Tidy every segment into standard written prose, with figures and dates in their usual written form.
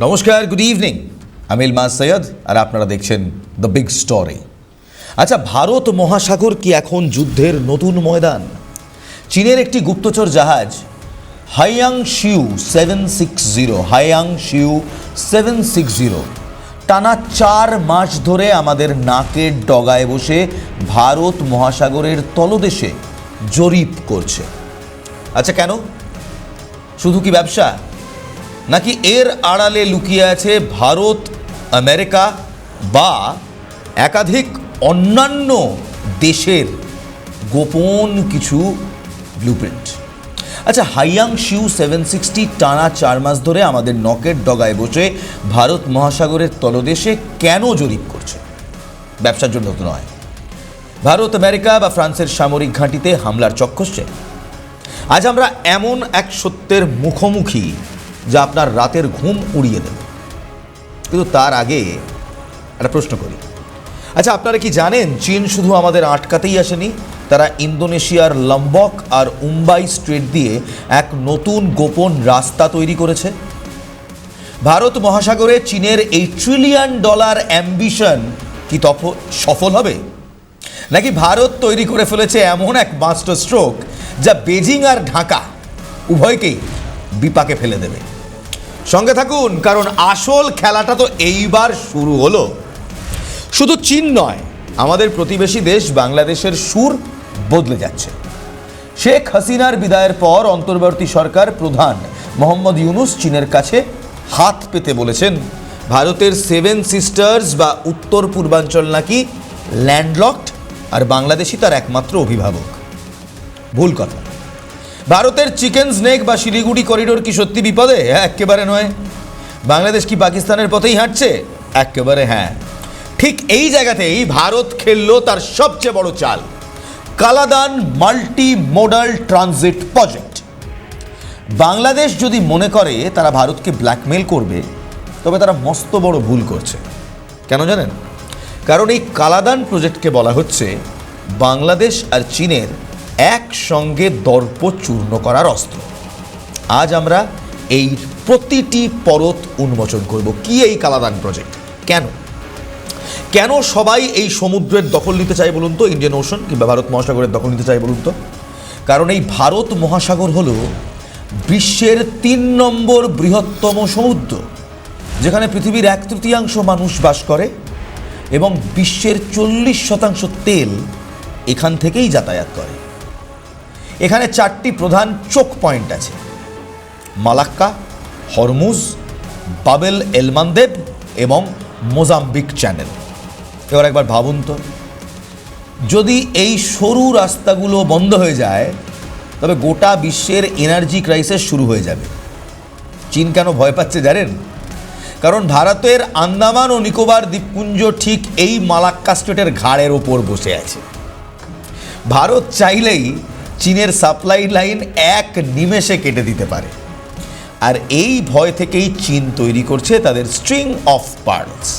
নমস্কার, good evening. আমি ইলমাস সৈয়দ আর আপনারা দেখছেন দ্য বিগ স্টোরি। আচ্ছা, ভারত মহাসাগর কি এখন যুদ্ধের নতুন ময়দান? চীনের একটি গুপ্তচর জাহাজ হাইয়াংশিউ 760 টানা 4 মাস ধরে আমাদের নাকের ডগায় বসে ভারত মহাসাগরের তলদেশে জরিপ করছে। আচ্ছা, কেন? শুধু কি ব্যবসা, নাকি এর আড়ালে লুকিয়ে আছে ভারত, আমেরিকা বা একাধিক অন্যান্য দেশের গোপন কিছু ব্লুপ্রিন্ট? আচ্ছা, হাইয়াংশিউ 760 টানা 4 মাস ধরে আমাদের নখের ডগায় বসে ভারত মহাসাগরের তলদেশে কেন জরিপ করছে? ব্যবসার জন্য তো নয়। ভারত, আমেরিকা বা ফ্রান্সের সামরিক ঘাঁটিতে হামলার চক্কসে? আজ আমরা এমন এক সত্যের মুখোমুখি যা আপনার রাতের ঘুম উড়িয়ে দেবে। কিন্তু তার আগে একটা প্রশ্ন করি। আচ্ছা, আপনারা কি জানেন চীন শুধু আমাদের আটকাতেই আসেনি, তারা ইন্দোনেশিয়ার লম্বক আর উম্বাই স্ট্রেট দিয়ে এক নতুন গোপন রাস্তা তৈরি করেছে। ভারত মহাসাগরে চীনের এই $1 ট্রিলিয়ন অ্যাম্বিশন কি সফল হবে, নাকি ভারত তৈরি করে ফেলেছে এমন এক মাস্টার স্ট্রোক যা বেজিং আর ঢাকা উভয়কেই বিপাকে ফেলে দেবে? সঙ্গে থাকুন, কারণ আসল খেলাটা তো এইবার শুরু হলো। শুধু চীন নয়, আমাদের প্রতিবেশী দেশ বাংলাদেশের সুর বদলে যাচ্ছে। শেখ হাসিনার বিদায়ের পর অন্তর্বর্তী সরকার প্রধান মোহাম্মদ ইউনুস চীনের কাছে হাত পেতে বলেছেন ভারতের 7 সিস্টার্স বা উত্তর পূর্বাঞ্চল নাকি ল্যান্ডলকড আর বাংলাদেশই তার একমাত্র অভিভাবক। ভুল কথা। ভারতের চিকেন স্নেক বা শিলিগুড়ি করিডোর কি সত্যি বিপদে? একেবারে নয়। বাংলাদেশ কি পাকিস্তানের পথেই হাঁটছে? একেবারে হ্যাঁ। ঠিক এই জায়গাতেই ভারত খেললো তার সবচেয়ে বড় চাল, Kaladan multi modal transit project. Bangladesh যদি মনে করে তারা ভারতকে ব্ল্যাকমেল করবে, তবে তারা মস্ত বড় ভুল করছে। কেন জানেন? কারণ এই কালাদান প্রজেক্টকে বলা হচ্ছে বাংলাদেশ আর চীনের একসঙ্গে দর্প চূর্ণ করার অস্ত্র। আজ আমরা এই প্রতিটি পরত উন্মোচন করব। কি এই কালাদান প্রজেক্ট? কেন সবাই এই সমুদ্রের দখল নিতে চায় বলুন তো? ইন্ডিয়ান ওশন কিংবা ভারত মহাসাগরের দখল নিতে চায় বলুন তো? কারণ এই ভারত মহাসাগর হলো বিশ্বের 3 নম্বর বৃহত্তম সমুদ্র, যেখানে পৃথিবীর 1/3 মানুষ বাস করে এবং বিশ্বের 40% তেল এখান থেকেই যাতায়াত করে। এখানে 4টি প্রধান চোক পয়েন্ট আছে: মালাক্কা, হরমুজ, বাবেল এলমান্দেব এবং মোজাম্বিক চ্যানেল। এবার একবার ভাবুন তো, যদি এই সরু রাস্তাগুলো বন্ধ হয়ে যায় তবে গোটা বিশ্বের এনার্জি ক্রাইসিস শুরু হয়ে যাবে। চীন কেন ভয় পাচ্ছে জানেন? কারণ ভারতের আন্দামান ও নিকোবর দ্বীপপুঞ্জ ঠিক এই মালাক্কা স্ট্রেটের ঘাড়ের ওপর বসে আছে। ভারত চাইলেই চীনের সাপ্লাই লাইন এক নিমেষে কেটে দিতে পারে। আর এই ভয় থেকেই চীন তৈরি করছে তাদের স্ট্রিং অফ পার্লস।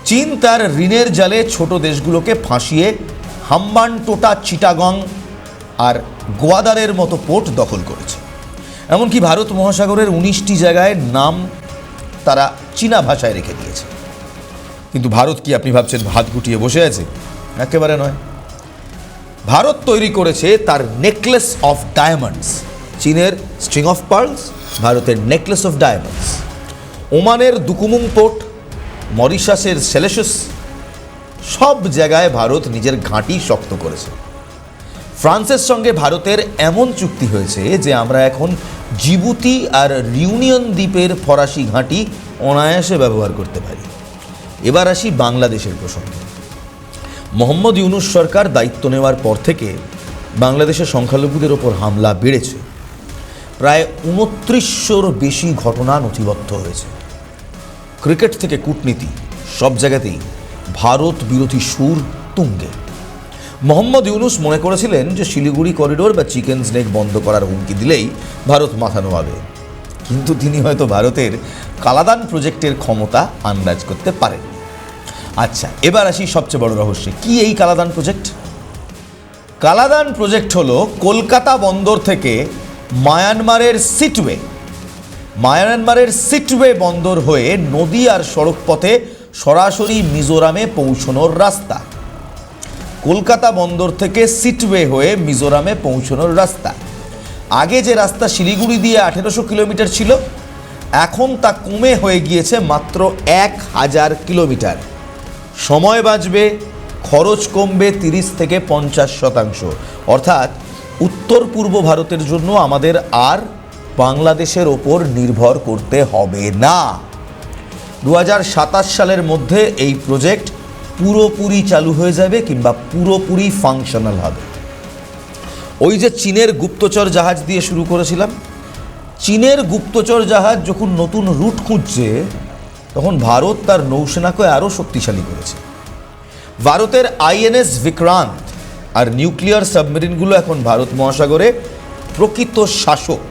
চীন তার ঋণের জালে ছোট দেশগুলোকে ফাঁসিয়ে হাম্বানটোটা, চিটাগং আর গোয়াদারের মতো পোর্ট দখল করেছে। এমনকি ভারত মহাসাগরের 19টি জায়গায় নাম তারা চীনা ভাষায় রেখে দিয়েছে। কিন্তু ভারত কি আপনি ভাবছেন হাত গুটিয়ে বসে আছে? একেবারে নয়। ভারত তৈরি করেছে তার নেকলেস অফ ডায়মন্ডস। চীনের স্ট্রিং অফ পার্লস, ভারতের নেকলেস অফ ডায়মন্ডস। ওমানের দুকুমুং পোর্ট, মরিশাসের সেলেশাস, সব জায়গায় ভারত নিজের ঘাঁটি শক্ত করেছে। ফ্রান্সের সঙ্গে ভারতের এমন চুক্তি হয়েছে যে আমরা এখন জিবুতি আর রিউনিয়ন দ্বীপের ফরাসি ঘাঁটি অনায়াসে ব্যবহার করতে পারি। এবার আসি বাংলাদেশের প্রসঙ্গে। মোহাম্মদ ইউনুস সরকার দায়িত্ব নেওয়ার পর থেকে বাংলাদেশের সংখ্যালঘুদের ওপর হামলা বেড়েছে। প্রায় 2900-র বেশি ঘটনা নথিবদ্ধ হয়েছে। ক্রিকেট থেকে কূটনীতি, সব জায়গাতেই ভারত বিরোধী সুর তুঙ্গে। মোহাম্মদ ইউনুস মনে করেছিলেন যে শিলিগুড়ি করিডোর বা চিকেন স্নেক বন্ধ করার হুমকি দিলেই ভারত মাথা নোয়াবে, কিন্তু তিনি হয়তো ভারতের কালাদান প্রজেক্টের ক্ষমতা আন্দাজ করতে পারেন। আচ্ছা, এবার আসি সবচেয়ে বড় রহস্যে। কি এই কালাদান প্রজেক্ট? কালাদান প্রজেক্ট হলো কলকাতা বন্দর থেকে মায়ানমারের সিটওয়ে মায়ানমারের সিটওয়ে বন্দর হয়ে নদী আর সড়ক পথে সরাসরি মিজোরামে পৌঁছানোর রাস্তা। কলকাতা বন্দর থেকে সিটওয়ে হয়ে মিজোরামে পৌঁছানোর রাস্তা। আগে যে রাস্তা শিলিগুড়ি দিয়ে 1800 কিলোমিটার ছিল, এখন তা কমে হয়ে গিয়েছে মাত্র 1000 কিলোমিটার। সময় বাঁচবে, খরচ কমবে 30 থেকে 50%। অর্থাৎ উত্তর পূর্ব ভারতের জন্য আমাদের আর বাংলাদেশের ওপর নির্ভর করতে হবে না। 2027 সালের মধ্যে এই প্রজেক্ট পুরোপুরি চালু হয়ে যাবে কিংবা পুরোপুরি ফাংশনাল হবে। ওই যে চীনের গুপ্তচর জাহাজ দিয়ে শুরু করেছিলাম, চীনের গুপ্তচর জাহাজ যখন নতুন রুট খুঁজছে, তখন ভারত তার নৌসেনাকে আরও শক্তিশালী করেছে। ভারতের আইএনএস বিক্রান্ত আর নিউক্লিয়ার সাবমেরিনগুলো এখন ভারত মহাসাগরে প্রকৃত শাসক।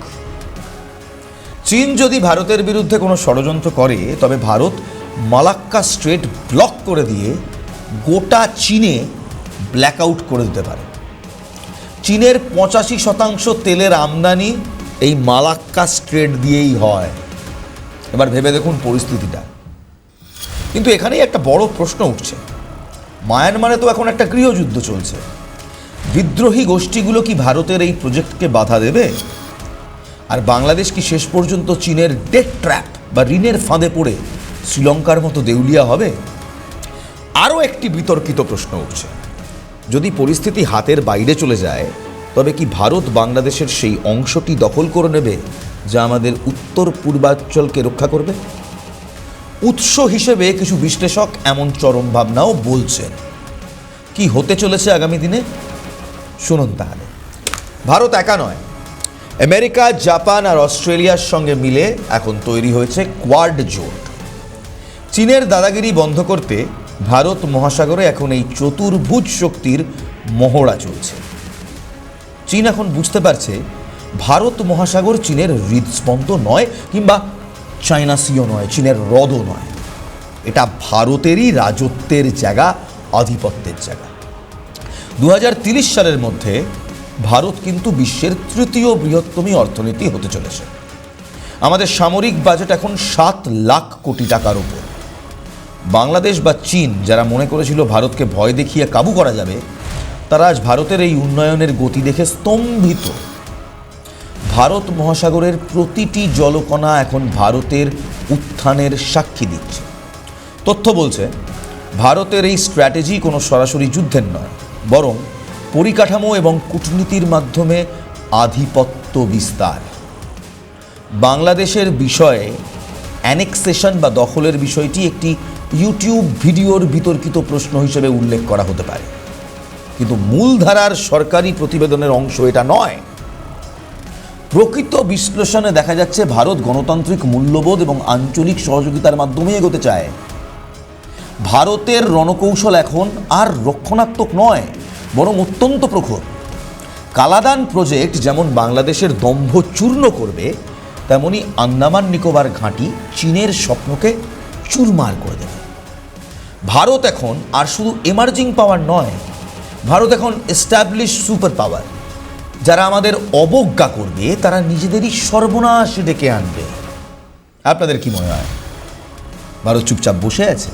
চীন যদি ভারতের বিরুদ্ধে কোনো ষড়যন্ত্র করে, তবে ভারত মালাক্কা স্ট্রেট ব্লক করে দিয়ে গোটা চীনে ব্ল্যাকআউট করে দিতে পারে। চীনের 85% তেলের আমদানি এই মালাক্কা স্ট্রেট দিয়েই হয়। এবার ভেবে দেখুন পরিস্থিতিটা। কিন্তু এখানেই একটা বড় প্রশ্ন উঠছে, মায়ানমারে তো এখন একটা গৃহযুদ্ধ চলছে। বিদ্রোহী গোষ্ঠীগুলো কি ভারতের এই প্রজেক্টকে বাধা দেবে? আর বাংলাদেশ কি শেষ পর্যন্ত চীনের ডেট ট্র্যাপ বা ঋণের ফাঁদে পড়ে শ্রীলঙ্কার মতো দেউলিয়া হবে? আরও একটি বিতর্কিত প্রশ্ন উঠছে, যদি পরিস্থিতি হাতের বাইরে চলে যায়, তবে কি ভারত বাংলাদেশের সেই অংশটি দখল করে নেবে যা আমাদের উত্তর পূর্বাঞ্চলকে রক্ষা করবে? উৎস হিসেবে কিছু বিশ্লেষক এমন চরম ভাবনাও বলছেন। কি হতে চলেছে আগামী দিনে শুনুন তাহলে। ভারত একা নয়, আমেরিকা, জাপান আর অস্ট্রেলিয়ার সঙ্গে মিলে এখন তৈরি হয়েছে কোয়াড জোট। চীনের দাদাগিরি বন্ধ করতে ভারত মহাসাগরে এখন এই চতুর্ভুজ শক্তির মহড়া চলছে। চীন এখন বুঝতে পারছে ভারত মহাসাগর চীনের হৃদস্পন্দ নয়, কিংবা চায়না সিও নয়, চীনের হ্রদও নয়। এটা ভারতেরই রাজত্বের জায়গা, আধিপত্যের জায়গা। 2030 সালের মধ্যে ভারত কিন্তু বিশ্বের তৃতীয় বৃহত্তম অর্থনীতি হতে চলেছে। আমাদের সামরিক বাজেট এখন 7 লাখ কোটি টাকার উপর। বাংলাদেশ বা চীন যারা মনে করেছিল ভারতকে ভয় দেখিয়ে কাবু করা যাবে, তারা আজ ভারতের এই উন্নয়নের গতি দেখে স্তম্ভিত। ভারত মহাসাগরের প্রতিটি জলকণা এখন ভারতের উত্থানের সাক্ষী দিচ্ছে। তথ্য বলছে ভারতের এই স্ট্র্যাটেজি কোনো সরাসরি যুদ্ধের নয়, বরং পরিকাঠামো এবং কূটনীতির মাধ্যমে আধিপত্য বিস্তার। বাংলাদেশের বিষয়ে অ্যানেক্সেশন বা দখলের বিষয়টি একটি ইউটিউব ভিডিওর বিতর্কিত প্রশ্ন হিসেবে উল্লেখ করা হতে পারে, কিন্তু মূলধারার সরকারি প্রতিবেদনের অংশ এটা নয়। প্রকৃত বিশ্লেষণে দেখা যাচ্ছে ভারত গণতান্ত্রিক মূল্যবোধ এবং আঞ্চলিক সহযোগিতার মাধ্যমে এগোতে চায়। ভারতের রণকৌশল এখন আর রক্ষণাত্মক নয়, বরং অত্যন্ত প্রখর। কালাদান প্রজেক্ট যেমন বাংলাদেশের দম্ভ চূর্ণ করবে, তেমনি আন্দামান নিকোবর ঘাঁটি চীনের স্বপ্নকে চুরমার করে দেবে। ভারত এখন আর শুধু এমার্জিং পাওয়ার নয়, ভারত এখন এস্টাবলিশ সুপার পাওয়ার। যারা আমাদের অবজ্ঞা করবে, তারা নিজেদেরই সর্বনাশ ডেকে আনবে। আপনাদের কি মনে হয় ভারত চুপচাপ বসে আছে?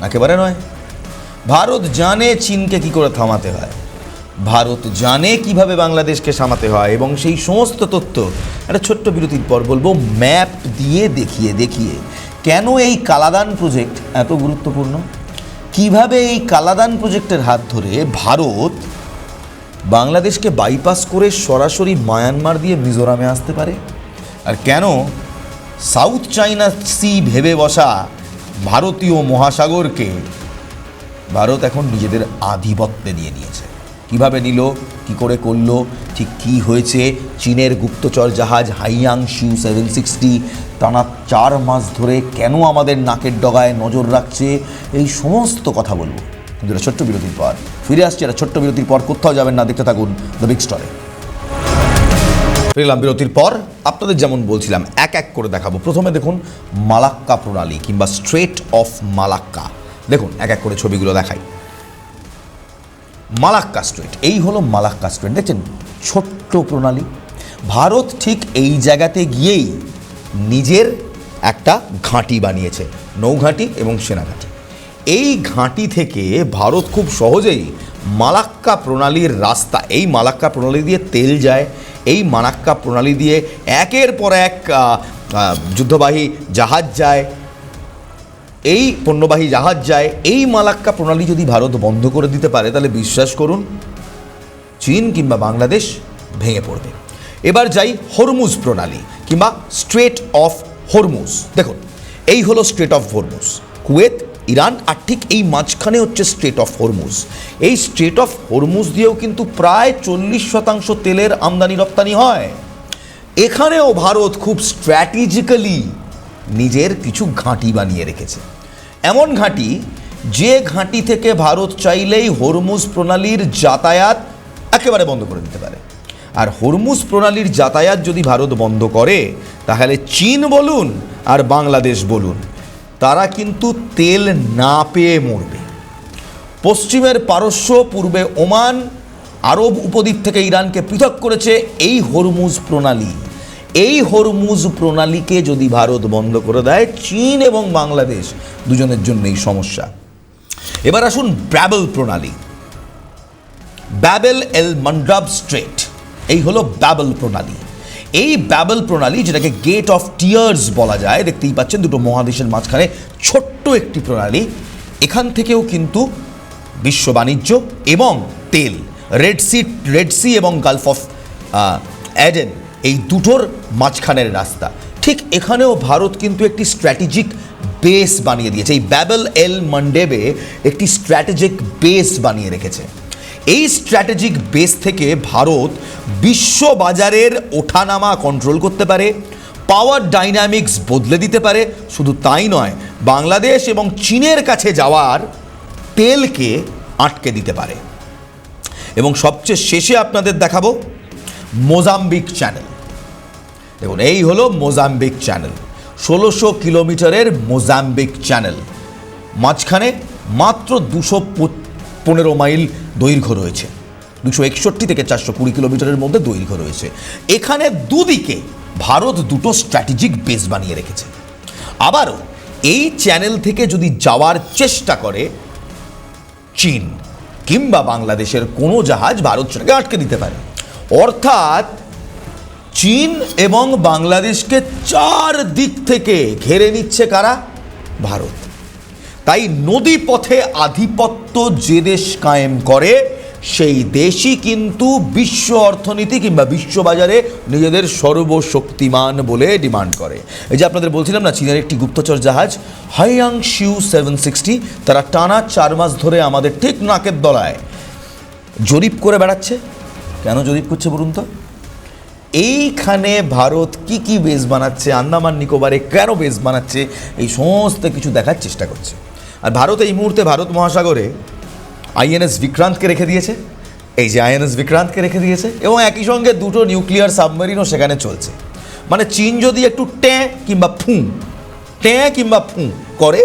একেবারে নয়। ভারত জানে চীনকে কি করে থামাতে হয়, ভারত জানে কিভাবে বাংলাদেশকে সামাতে হয়, এবং সেই সমস্ত তথ্য একটা ছোট্ট বিরতির পর বলবো, ম্যাপ দিয়ে দেখিয়ে দেখিয়ে কেন এই কালাদান প্রজেক্ট এত গুরুত্বপূর্ণ, কিভাবে এই কালাদান প্রজেক্টের হাত ধরে ভারত বাংলাদেশকে বাইপাস করে সরাসরি মায়ানমার দিয়ে মিজোরামে আসতে পারে, আর কেন সাউথ চায়না সি ভেবে বসা ভারতীয় মহাসাগরকে ভারত এখন নিজেদের আধিপত্যে নিয়ে নিয়েছে। কিভাবে নিল, কি করে করলো, ঠিক কি হয়েছে, চীনের গুপ্তচর জাহাজ হাইয়াংশু 760 টানা 4 মাস ধরে কেন আমাদের নাকের ডগায় নজর রাখছে, এই সমস্ত কথা বলবো। কিন্তু এটা ছোট্ট বিরতির পর ফিরে আসছে। এটা ছোট্ট বিরতির পর কোথাও যাবেন না, দেখতে থাকুন দ্য বিগ স্টোরি। ফিরলাম বিরতির পর। আপনাদের যেমন বলছিলাম, এক এক করে দেখাবো। প্রথমে দেখুন মালাক্কা প্রণালী কিংবা স্ট্রেট অফ মালাক্কা। দেখুন এক এক করে ছবিগুলো দেখাই। মালাক্কা স্ট্রেট, এই হলো মালাক্কা স্ট্রেট। দেখছেন ছোট্ট প্রণালী। ভারত ঠিক এই জায়গাতে গিয়েই নিজের একটা ঘাঁটি বানিয়েছে, নৌঘাঁটি এবং সেনাঘাঁটি। এই ঘাঁটি থেকে ভারত খুব সহজেই মালাক্কা প্রণালীর রাস্তা, এই মালাক্কা প্রণালী দিয়ে তেল যায়, এই মালাক্কা প্রণালী দিয়ে একের পর এক যুদ্ধবাহী জাহাজ যায়, এই পণ্যবাহী জাহাজ যায়। এই মালাক্কা প্রণালী যদি ভারত বন্ধ করে দিতে পারে তাহলে বিশ্বাস করুন চীন কিংবা বাংলাদেশ ভেঙে পড়বে। এবার যাই হরমুজ প্রণালী কিংবা স্ট্রেট অফ হরমুজ। দেখুন, এই হলো strait of Hormuz, Kuwait, Iran, আর ঠিক এই মাঝখানে হচ্ছে স্ট্রেট অফ হরমুজ। এই স্ট্রেট অফ হরমুজ দিয়েও কিন্তু প্রায় 40% তেলের আমদানি রপ্তানি হয়। এখানেও ভারত খুব স্ট্র্যাটেজিক্যালি নিজের কিছু ঘাঁটি বানিয়ে রেখেছে, এমন ঘাঁটি যে ঘাঁটি থেকে ভারত চাইলেই হরমুজ প্রণালীর যাতায়াত একেবারে বন্ধ করে দিতে পারে। আর হরমুজ প্রণালীর যাতায়াত যদি ভারত বন্ধ করে তাহলে চীন বলুন আর বাংলাদেশ বলুন, তারা কিন্তু তেল না পেয়ে মরবে। পশ্চিমের পারস্য, পূর্বে ওমান, আরব উপদ্বীপ থেকে ইরানকে পৃথক করেছে এই হরমুজ প্রণালী। এই হরমুজ প্রণালীকে যদি ভারত বন্ধ করে দেয়, চীন এবং বাংলাদেশ দুজনের জন্যই সমস্যা। এবার আসুন ব্যাবেল প্রণালী, ব্যাবেল এল মান্ডাব স্ট্রেট, এই হলো ব্যাবেল প্রণালী। এই ব্যাবেল প্রণালী, যেটাকে গেট অফ টিয়ার্স বলা যায়, দেখতেই পাচ্ছেন দুটো মহাদেশের মাঝখানে ছোট্ট একটি প্রণালী। এখান থেকেও কিন্তু বিশ্ব বাণিজ্য এবং তেল, রেড সি এবং গালফ অফ অ্যাডেন, এই দুটোর মাঝখানের রাস্তা। ঠিক এখানেও ভারত কিন্তু একটি স্ট্র্যাটেজিক বেস বানিয়ে দিয়েছে। এই ব্যাবেল এল মান্ডেবে একটি স্ট্র্যাটেজিক বেস বানিয়ে রেখেছে। এই স্ট্র্যাটেজিক বেস থেকে ভারত বিশ্ব বাজারের ওঠানামা কন্ট্রোল করতে পারে, পাওয়ার ডাইনামিক্স বদলে দিতে পারে। শুধু তাই নয়, বাংলাদেশ এবং চীনের কাছে যাওয়ার তেলকে আটকে দিতে পারে। এবং সবচেয়ে শেষে আপনাদের দেখাবো মোজাম্বিক চ্যানেল। দেখুন, এই হলো মোজাম্বিক চ্যানেল, 1600 কিলোমিটারের মোজাম্বিক চ্যানেল। মাঝখানে মাত্র 215 মাইল দৈর্ঘ্য রয়েছে, 261 থেকে 420 কিলোমিটারের মধ্যে দৈর্ঘ্য রয়েছে। এখানে দুদিকে ভারত দুটো স্ট্র্যাটেজিক বেস বানিয়ে রেখেছে। আবারও এই চ্যানেল থেকে যদি যাওয়ার চেষ্টা করে চীন কিংবা বাংলাদেশের কোনো জাহাজ, ভারত সেটাকে আটকে দিতে পারে। অর্থাৎ চীন এবং বাংলাদেশকে চার দিক থেকে ঘেরে নিচ্ছে কারা? ভারত। তাই নদী পথে আধিপত্য যে দেশ কায়েম করে সেই দেশই কিন্তু বিশ্ব অর্থনীতি কিংবা বিশ্ববাজারে নিজেদের সর্বশক্তিমান বলে ডিমান্ড করে। এই যে আপনাদের বলছিলাম না, চীনের একটি গুপ্তচর জাহাজ হাইয়াংশিউ 760, তারা টানা 4 মাস ধরে আমাদের ঠিক নাকের তলায় জরিপ করে বেড়াচ্ছে। কেন জরিপ করছে বলুন তো? এইখানে ভারত কি কি বেস বানাচ্ছে, আন্দামান নিকোবরে কেন বেস বানাচ্ছে, এই সমস্ত কিছু দেখার চেষ্টা করছে। আর ভারত এই মুহূর্তে ভারত মহাসাগরে আইএনএস বিক্রান্তকে রেখে দিয়েছে, এই যে আইএনএস বিক্রান্তকে রেখে দিয়েছে, এবং একই সঙ্গে দুটো নিউক্লিয়ার সাবমেরিনও সেখানে চলছে। মানে চীন যদি একটু ট্যাঁ কিংবা ফু করে,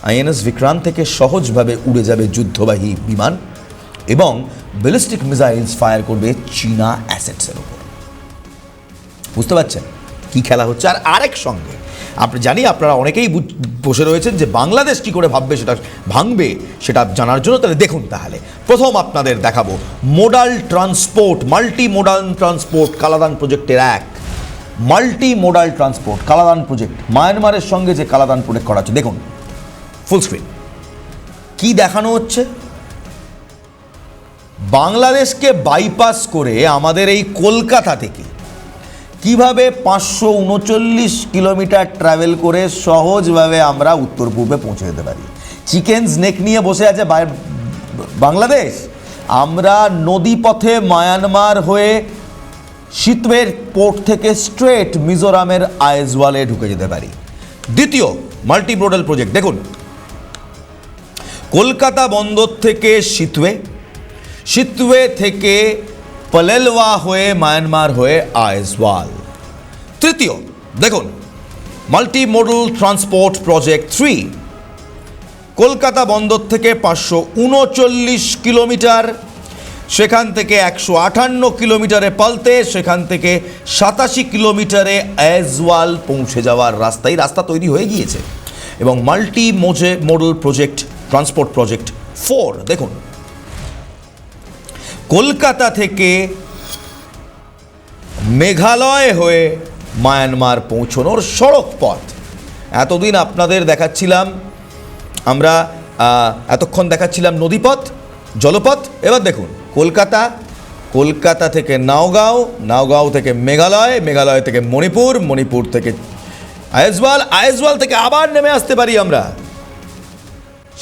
আইএনএস বিক্রান্ত থেকে সহজভাবে উড়ে যাবে যুদ্ধবাহী বিমান এবং ব্যালিস্টিক মিসাইলস ফায়ার করবে চীনা অ্যাসেটসের উপর। বুঝতে পারছেন কি খেলা হচ্ছে? আর আরেক সঙ্গে আপনারা অনেকেই বসে রয়েছেন যে বাংলাদেশ কি করে ভাঙবে সেটা জানার জন্য। তাহলে দেখুন, তাহলে প্রথম আপনাদের দেখাবো মাল্টি মোডাল ট্রান্সপোর্ট কালাদান প্রজেক্টের multi modal transport Kaladan project, মায়ানমারের সঙ্গে যে কালাদান প্রজেক্ট করা হচ্ছে। দেখুন ফুল স্ক্রিন কি দেখানো হচ্ছে। বাংলাদেশকে বাইপাস করে আমাদের এই কলকাতা থেকে কিভাবে 539 কিলোমিটার ট্রাভেল করে সহজভাবে আমরা উত্তর পূর্বে পৌঁছে যেতে পারি। চিকেন স্নেক নিয়ে বসে আছে বাংলাদেশ, আমরা নদী পথে মায়ানমার হয়ে সিতওয়ের পোর্ট থেকে স্ট্রেট মিজোরামের আইজওয়ালে ঢুকে যেতে পারি। দ্বিতীয় মাল্টি মোডাল প্রজেক্ট দেখুন, কলকাতা বন্দর থেকে সিতওয়ে থেকে পলেলওয়া হয়ে মায়ানমার হয়ে আইজওয়াল। তৃতীয় দেখুন multi modal transport project 3, Kolkata বন্দর থেকে 539 কিলোমিটার সেখান থেকে 158 কিলোমিটারে পালতে, সেখান থেকে 87 কিলোমিটারে আইজওয়াল পৌঁছে যাওয়ার রাস্তায় রাস্তা তৈরি হয়ে গিয়েছে। এবং multi model project, transport project 4, দেখুন কলকাতা থেকে মেঘালয় হয়ে মায়ানমার পৌঁছনোর সড়ক পথ। এতদিন আপনাদের দেখাচ্ছিলাম আমরা, এতক্ষণ দেখাচ্ছিলাম নদীপথ, জলপথ। এবার দেখুন কলকাতা থেকে নাওগাঁও, নাওগাঁও থেকে মেঘালয়, মেঘালয় থেকে মণিপুর, মণিপুর থেকে আইজওয়াল, আইজওয়াল থেকে আবার নেমে আসতে পারি আমরা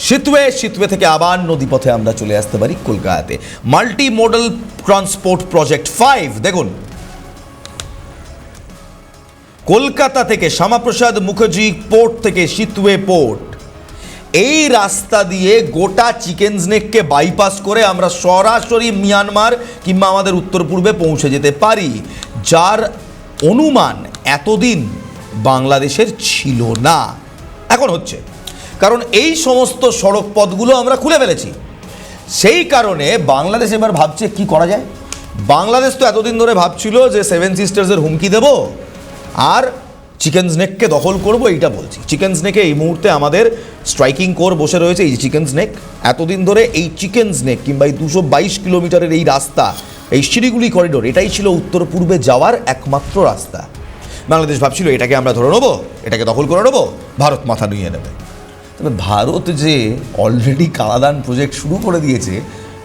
সিতওয়ে, সিতওয়ে থেকে আবার নদীপথে আমরা চলে আসতে পারি কলকাতাতে। মাল্টি মডেল ট্রান্সপোর্ট প্রজেক্ট 5, দেখুন কলকাতা থেকে শ্যামাপ্রসাদ মুখার্জি পোর্ট থেকে সিতওয়ে পোর্ট, এই রাস্তা দিয়ে গোটা চিকেন স্নেককে বাইপাস করে আমরা সরাসরি মিয়ানমার কিংবা আমাদের উত্তর পূর্বে পৌঁছে যেতে পারি, যার অনুমান এতদিন বাংলাদেশের ছিল না, এখন হচ্ছে। কারণ এই সমস্ত সড়ক পথগুলো আমরা খুলে ফেলেছি। সেই কারণে বাংলাদেশ এবার ভাবছে কি করা যায়। বাংলাদেশ তো এতদিন ধরে ভাবছিল যে 7 সিস্টার্সের হুমকি দেব আর চিকেন স্নেককে দখল করব, এইটা বলছি। চিকেন স্নেকে এই মুহূর্তে আমাদের স্ট্রাইকিং কোর বসে রয়েছে। এই চিকেন স্নেক এতদিন ধরে, এই চিকেন স্নেক কিংবা এই 222 কিলোমিটারের এই রাস্তা, এই শিলিগুড়ি করিডোর, এটাই ছিল উত্তর পূর্বে যাওয়ার একমাত্র রাস্তা। বাংলাদেশ ভাবছিল এটাকে আমরা ধরে নেবো, এটাকে দখল করে নেবো, ভারত মাথা নিয়ে নেবে। তবে ভারত যে অলরেডি কালাদান প্রজেক্ট শুরু করে দিয়েছে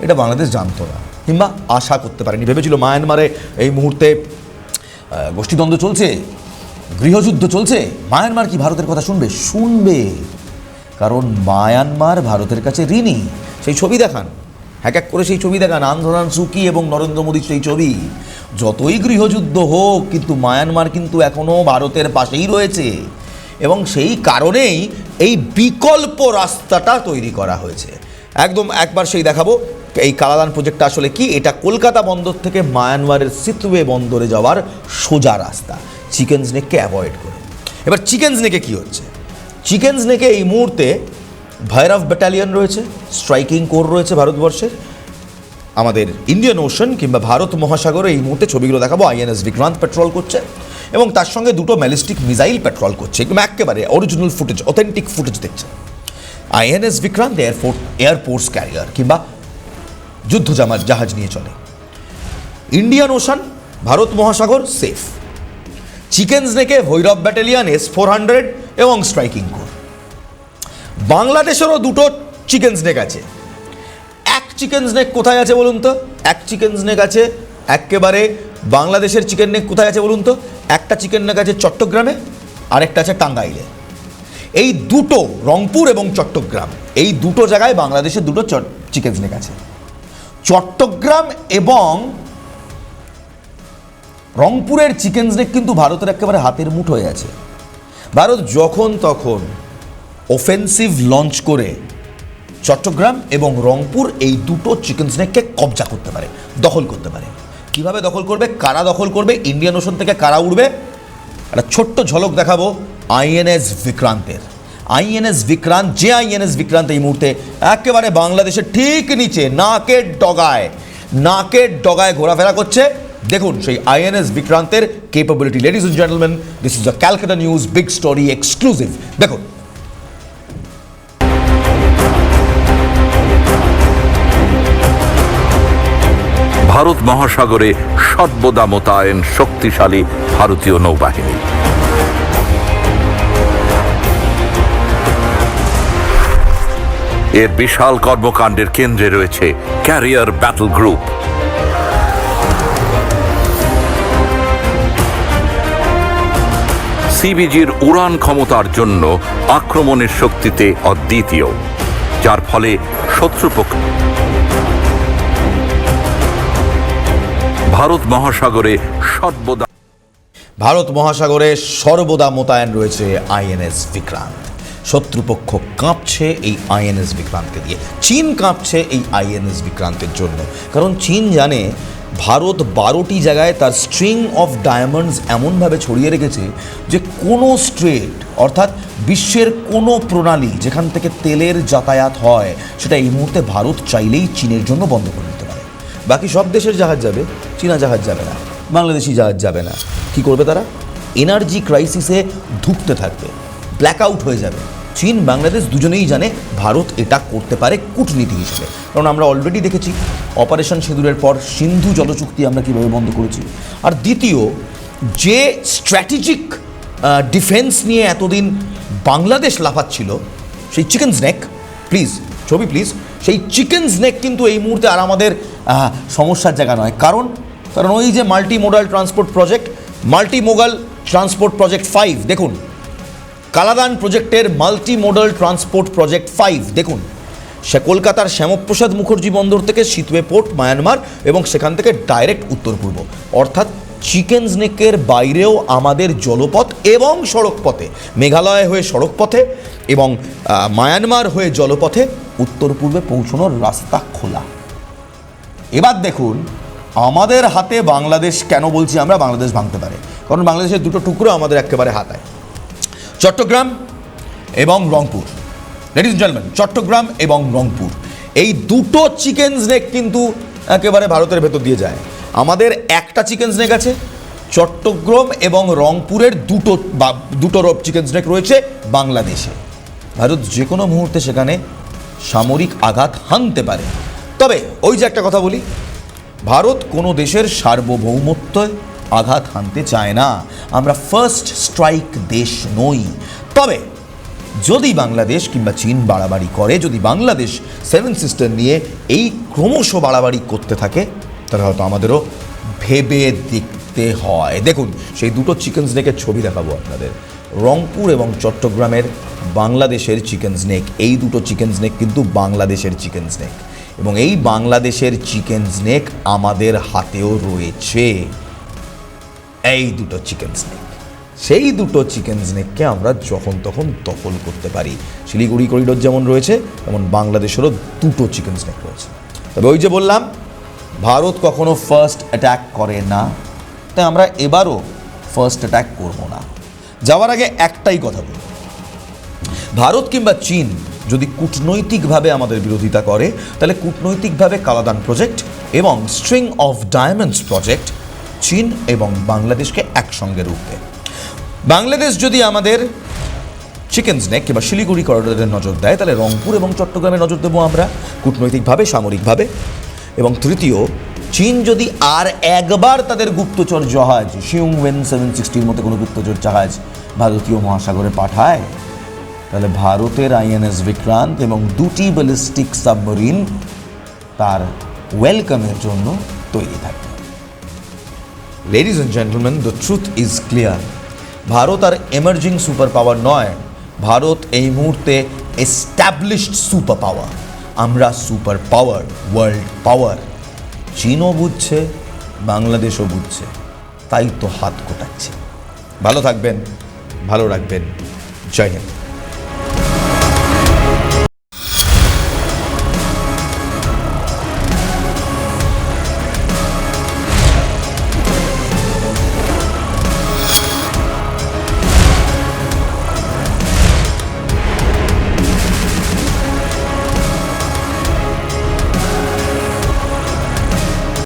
এটা বাংলাদেশ জানতো না কিংবা আশা করতে পারেনি। ভেবেছিল মায়ানমারে এই মুহূর্তে গোষ্ঠীদ্বন্দ্ব চলছে, গৃহযুদ্ধ চলছে, মায়ানমার কি ভারতের কথা শুনবে? শুনবে, কারণ মায়ানমার ভারতের কাছে ঋণী। সেই ছবি দেখান, এক এক করে সেই ছবি দেখান, আং সান সু কি এবং নরেন্দ্র মোদীর সেই ছবি। যতই গৃহযুদ্ধ হোক কিন্তু মায়ানমার কিন্তু এখনও ভারতের পাশেই রয়েছে, এবং সেই কারণেই এই বিকল্প রাস্তাটা তৈরি করা হয়েছে। একদম একবার সেই দেখাবো এই কালাদান প্রজেক্টটা আসলে কি। এটা কলকাতা বন্দর থেকে মায়ানমারের সিতওয়ে বন্দরে যাওয়ার সোজা রাস্তা, চিকেন স্নেককে অ্যাভয়েড করে। এবার চিকেন স্নেকে কী হচ্ছে? চিকেন স্নেকে এই মুহূর্তে ভৈরব ব্যাটালিয়ন রয়েছে, স্ট্রাইকিং কোর রয়েছে ভারতবর্ষের। আমাদের ইন্ডিয়ান ওশান কিংবা ভারত মহাসাগরে এই মুহূর্তে ছবিগুলো দেখাবো, আইএনএস বিক্রান্ত পেট্রোল করছে এবং তার সঙ্গে দুটো ব্যালিস্টিক মিসাইল পেট্রোল করছে। একদম একেবারে অরিজিনাল ফুটেজ, অথেন্টিক ফুটেজ দেখছে। আইএনএস বিক্রান্ত এয়ারফোর্স ক্যারিয়ার কিংবা যুদ্ধ জাহাজ নিয়ে চলে। ইন্ডিয়ান ওশান, ভারত মহাসাগর সেফ। চিকেন স্নেকে ভৈরব ব্যাটালিয়ন S-400 এবং স্ট্রাইকিং কোর। বাংলাদেশেরও দুটো চিকেন স্নেক আছে। এক চিকেন স্নেক কোথায় আছে বলুন তো? এক চিকেন স্নেক আছে একেবারে বাংলাদেশের চিকেন নেক কোথায় আছে বলুন তো? একটা চিকেন নেক আছে চট্টগ্রামে, আরেকটা আছে টাঙ্গাইলে। এই দুটো, রংপুর এবং চট্টগ্রাম, এই দুটো জায়গায় বাংলাদেশের দুটো চিকেন স্নেক আছে। চট্টগ্রাম এবং রংপুরের চিকেন স্নেক কিন্তু ভারতের একেবারে হাতের মুঠোয় আছে। ভারত যখন তখন অফেন্সিভ লঞ্চ করে চট্টগ্রাম এবং রংপুর এই দুটো চিকেন স্নেককে কবজা করতে পারে, দখল করতে পারে। কিভাবে দখল করবে, কারা দখল করবে, ইন্ডিয়ান ওশান থেকে কারা উঠবে, একটা ছোট্ট ঝলক দেখাবো আইএনএস বিক্রান্তের। আইএনএস বিক্রান্ত, যে আইএনএস বিক্রান্ত এই মুহূর্তে একেবারে বাংলাদেশের ঠিক নিচে নাকের ডগায় ঘোরাফেরা করছে। দেখুন সেই আইএনএস বিক্রান্তের capability. Ladies and gentleman, this is the Calcutta news big story exclusive. দেখুন ভারত মহাসাগরে সর্বদা মোতায়েন শক্তিশালী ভারতীয় নৌবাহিনী। এর বিশাল কর্মকাণ্ডের কেন্দ্রে রয়েছে ক্যারিয়ার ব্যাটল গ্রুপ। সিবিজির উড়ান ক্ষমতার জন্য আক্রমণের শক্তিতে অদ্বিতীয়, যার ফলে শত্রুপক্ষ ভারত মহাসাগরে সর্বদা মোতায়েন রয়েছে আইএনএস বিক্রান্ত। শত্রুপক্ষ কাঁপছে এই আইএনএস বিক্রান্তকে দিয়ে, চীন কাঁপছে এই আইএনএস বিক্রান্তের জন্য। কারণ চীন জানে ভারত 12টি জায়গায় তার স্ট্রিং অফ ডায়মন্ডস এমনভাবে ছড়িয়ে রেখেছে যে কোনো স্ট্রেট, অর্থাৎ বিশ্বের কোনো প্রণালী যেখান থেকে তেলের যাতায়াত হয়, সেটা এই মুহূর্তে ভারত চাইলেই চীনের জন্য বন্ধ করে দিতে পারে। বাকি সব দেশের জাহাজ যাবে, চীনা জাহাজ যাবে না, বাংলাদেশি জাহাজ যাবে না। কি করবে তারা? এনার্জি ক্রাইসিসে ধুঁকতে থাকবে, ব্ল্যাক আউট হয়ে যাবে। চীন বাংলাদেশ দুজনেই জানে ভারত এটা করতে পারে কূটনীতি হিসেবে, কারণ আমরা অলরেডি দেখেছি অপারেশন সিঁদুরের পর সিন্ধু জলচুক্তি আমরা কীভাবে বন্ধ করেছি। আর দ্বিতীয়, যে স্ট্র্যাটেজিক ডিফেন্স নিয়ে এতদিন বাংলাদেশ লাফাচ্ছিল, সেই চিকেন স্নেক, প্লিজ ছবি প্লিজ, সেই চিকেন স্নেক কিন্তু এই মুহূর্তে আর আমাদের সমস্যার জায়গা নয়। কারণ ওই যে মাল্টি মোডাল ট্রান্সপোর্ট প্রজেক্ট 5 দেখুন, কালাদান প্রজেক্টের মাল্টি মোডাল ট্রান্সপোর্ট প্রজেক্ট 5 দেখুন, সে কলকাতার শ্যামপ্রসাদ মুখার্জি বন্দর থেকে সিতওয়ে পোর্ট মায়ানমার এবং সেখান থেকে ডাইরেক্ট উত্তর পূর্ব, অর্থাৎ চিকেন স্নেকের বাইরেও আমাদের জলপথ এবং সড়কপথে, মেঘালয় হয়ে সড়কপথে এবং মায়ানমার হয়ে জলপথে উত্তর পূর্বে পৌঁছানোর রাস্তা খোলা। এবার দেখুন আমাদের হাতে বাংলাদেশ, কেন বলছি আমরা বাংলাদেশ ভাঙতে পারে, কারণ বাংলাদেশের দুটো টুকরো আমাদের একেবারে হাতায়, চট্টগ্রাম এবং Rangpur. Ladies and gentleman, Chittagong এবং রংপুর, এই দুটো চিকেন স্নেক কিন্তু একেবারে ভারতের ভেতর দিয়ে যায়। আমাদের একটা চিকেন স্নেক আছে, চট্টগ্রাম এবং রংপুরের দুটো চিকেন স্নেক রয়েছে বাংলাদেশে। ভারত যে কোনো মুহূর্তে সেখানে সামরিক আঘাত হানতে পারে। তবে ওই যে একটা কথা বলি, ভারত কোনো দেশের সার্বভৌমত্বে আঘাত হানতে চায় না, আমরা ফার্স্ট স্ট্রাইক দেশ নই। তবে যদি বাংলাদেশ কিংবা চীন বাড়াবাড়ি করে, যদি বাংলাদেশ 7 সিস্টার নিয়ে এই ক্রমশ বাড়াবাড়ি করতে থাকে, তাহলে হয়তো আমাদেরও ভেবে দেখতে হয়। দেখুন সেই দুটো চিকেন স্নেকের ছবি দেখাবো আপনাদের, রংপুর এবং চট্টগ্রামের বাংলাদেশের চিকেন স্নেক। এই দুটো চিকেন স্নেক কিন্তু বাংলাদেশের চিকেন স্নেক, এবং এই বাংলাদেশের চিকেন স্নেক আমাদের হাতেও রয়েছে। এই দুটো চিকেন স্নেক, সেই দুটো চিকেন স্নেককে আমরা যখন তখন দখল করতে পারি। শিলিগুড়ি করিডোর যেমন রয়েছে, তেমন বাংলাদেশেরও দুটো চিকেন স্নেক রয়েছে। তবে ওই যে বললাম, ভারত কখনো ফার্স্ট অ্যাটাক করে না, তাই আমরা এবারও ফার্স্ট অ্যাটাক করব না। যাওয়ার আগে একটাই কথা বলি, ভারত কিংবা চীন যদি কূটনৈতিকভাবে আমাদের বিরোধিতা করে, তাহলে কূটনৈতিকভাবে কালাদান প্রজেক্ট এবং স্ট্রিং অফ ডায়মন্ডস প্রজেক্ট চীন এবং বাংলাদেশকে একসঙ্গে রুখবে। বাংলাদেশ যদি আমাদের চিকেন স্নেক কিংবা শিলিগুড়ি করিডোরে নজর দেয়, তাহলে রংপুর এবং চট্টগ্রামে নজর দেবো আমরা কূটনৈতিকভাবে, সামরিকভাবে। এবং তৃতীয়, চীন যদি আর একবার তাদের গুপ্তচর জাহাজ শিউংওয়েন 760 মতো কোনো গুপ্তচর জাহাজ ভারতীয় মহাসাগরে পাঠায়, তাহলে ভারতের আইএনএস বিক্রান্ত এবং দুটি ব্যালিস্টিক সাবমেরিন তার ওয়েলকামের জন্য তৈরি থাকবে। Ladies and gentleman, the truth is clear. Bharat আর এমার্জিং সুপার পাওয়ার নয়, ভারত এই মুহূর্তে এস্টাবলিশড সুপার পাওয়ার। আমরা সুপার পাওয়ার, ওয়ার্ল্ড পাওয়ার। চীনও বুঝছে, বাংলাদেশও বুঝছে, তাই তো হাত কোটাচ্ছে। ভালো থাকবেন, ভালো রাখবেন। জয় হিন্দ।